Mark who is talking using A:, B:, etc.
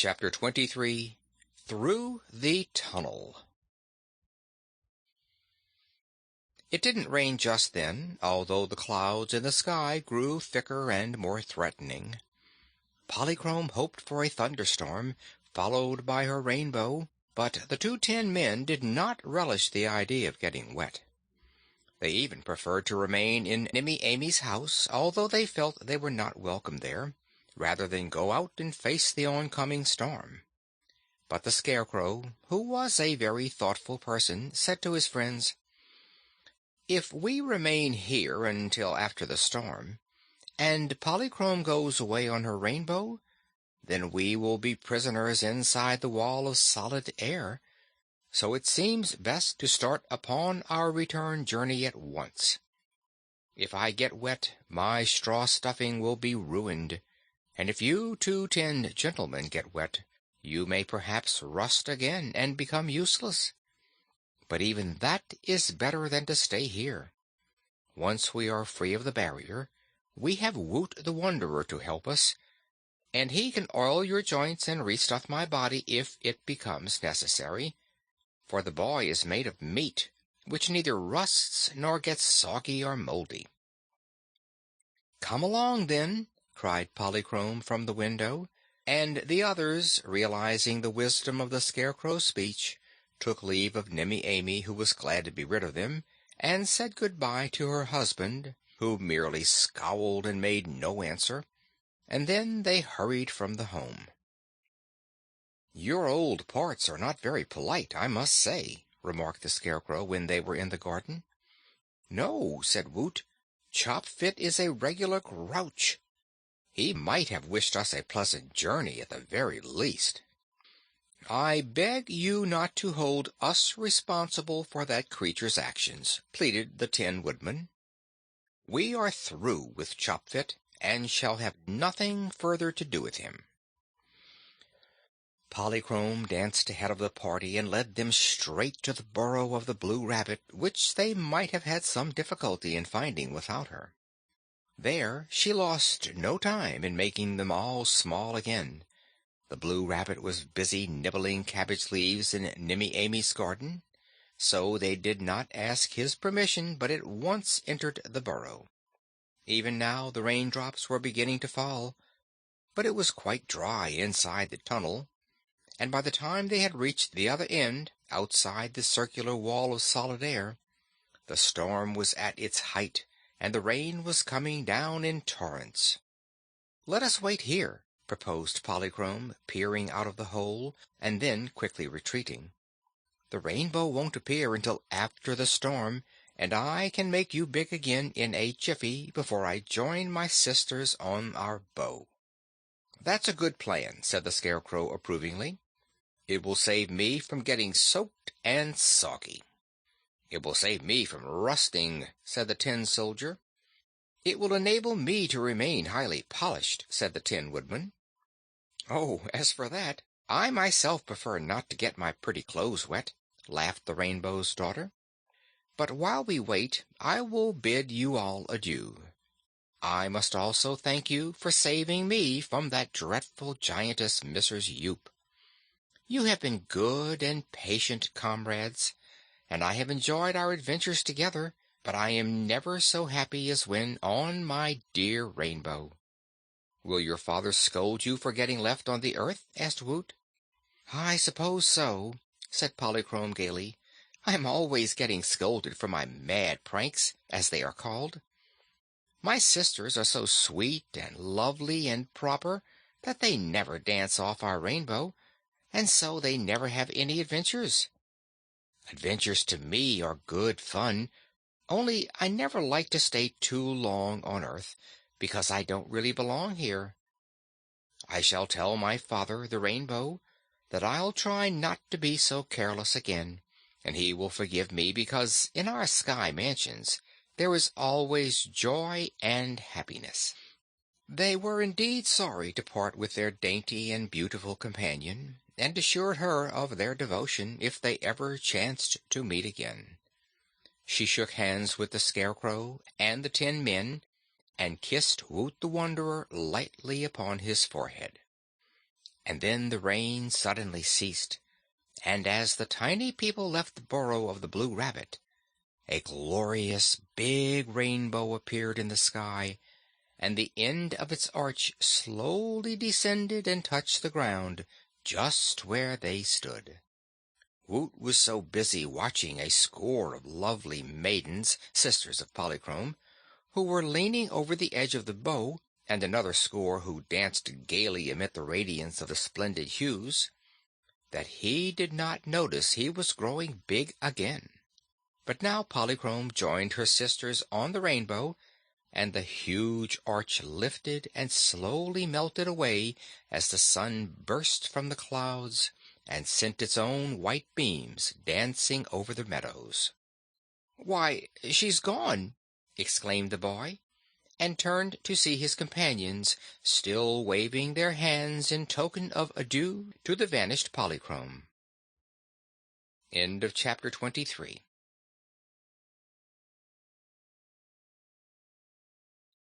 A: Chapter 23. Through the Tunnel. It didn't rain just then, although the clouds in the sky grew thicker and more threatening. Polychrome hoped for a thunderstorm, followed by her rainbow, but the two tin men did not relish the idea of getting wet. They even preferred to remain in Nimmy Amy's house, although they felt they were not welcome there, rather than go out and face the oncoming storm. But the Scarecrow, who was a very thoughtful person, said to his friends, "If we remain here until after the storm, and Polychrome goes away on her rainbow, then we will be prisoners inside the wall of solid air. So it seems best to start upon our return journey at once. If I get wet, my straw stuffing will be ruined, and if you two tin gentlemen get wet, you may perhaps rust again and become useless. But even that is better than to stay here. Once we are free of the barrier, we have Woot the Wanderer to help us, and he can oil your joints and restuff my body if it becomes necessary, for the boy is made of meat, which neither rusts nor gets soggy or moldy." "Come along, then," cried Polychrome from the window, and the others, realizing the wisdom of the Scarecrow's speech, took leave of Nimmy Amy, who was glad to be rid of them, and said good-bye to her husband, who merely scowled and made no answer, and then they hurried from the home. "Your old parts are not very polite, I must say," remarked the Scarecrow when they were in the garden. "No," said Woot, "Chopfit is a regular grouch. He might have wished us a pleasant journey at the very least." "I beg you not to hold us responsible for that creature's actions," pleaded the Tin Woodman. "We are through with Chopfit, and shall have nothing further to do with him." Polychrome danced ahead of the party and led them straight to the burrow of the Blue Rabbit, which they might have had some difficulty in finding without her. There she lost no time in making them all small again. The Blue Rabbit was busy nibbling cabbage leaves in Nimmy Amy's garden, so they did not ask his permission, but at once entered the burrow. Even now the raindrops were beginning to fall, but it was quite dry inside the tunnel, and by the time they had reached the other end, outside the circular wall of solid air, the storm was at its height, and the rain was coming down in torrents. "Let us wait here," proposed Polychrome, peering out of the hole, and then quickly retreating. "The rainbow won't appear until after the storm, and I can make you big again in a jiffy before I join my sisters on our bow." "That's a good plan," said the Scarecrow approvingly. "It will save me from getting soaked and soggy." "It will save me from rusting," said the Tin Soldier. "It will enable me to remain highly polished," said the Tin Woodman. "Oh, as for that, I myself prefer not to get my pretty clothes wet," laughed the Rainbow's Daughter. "But while we wait, I will bid you all adieu. I must also thank you for saving me from that dreadful giantess, Mrs. Yoop. You have been good and patient comrades, and I have enjoyed our adventures together, but I am never so happy as when on my dear rainbow." "Will your father scold you for getting left on the earth?" asked Woot. "I suppose so," said Polychrome gaily. "I'm always getting scolded for my mad pranks, as they are called. My sisters are so sweet and lovely and proper that they never dance off our rainbow, and so they never have any adventures. Adventures to me are good fun, only I never like to stay too long on earth, because I don't really belong here. I shall tell my father, the Rainbow, that I'll try not to be so careless again, and he will forgive me because in our sky mansions there is always joy and happiness." They were indeed sorry to part with their dainty and beautiful companion, and assured her of their devotion if they ever chanced to meet again. She shook hands with the Scarecrow and the Tin Men, and kissed Woot the Wanderer lightly upon his forehead. And then the rain suddenly ceased, and as the tiny people left the burrow of the blue rabbit, a glorious big rainbow appeared in the sky, and the end of its arch slowly descended and touched the ground just where they stood. Woot was so busy watching a score of lovely maidens, sisters of Polychrome, who were leaning over the edge of the bow, and another score who danced gaily amid the radiance of the splendid hues, that he did not notice he was growing big again. But now Polychrome joined her sisters on the rainbow, and the huge arch lifted and slowly melted away as the sun burst from the clouds and sent its own white beams dancing over the meadows. "Why, she's gone!" exclaimed the boy, and turned to see his companions still waving their hands in token of adieu to the vanished Polychrome. End of chapter 23.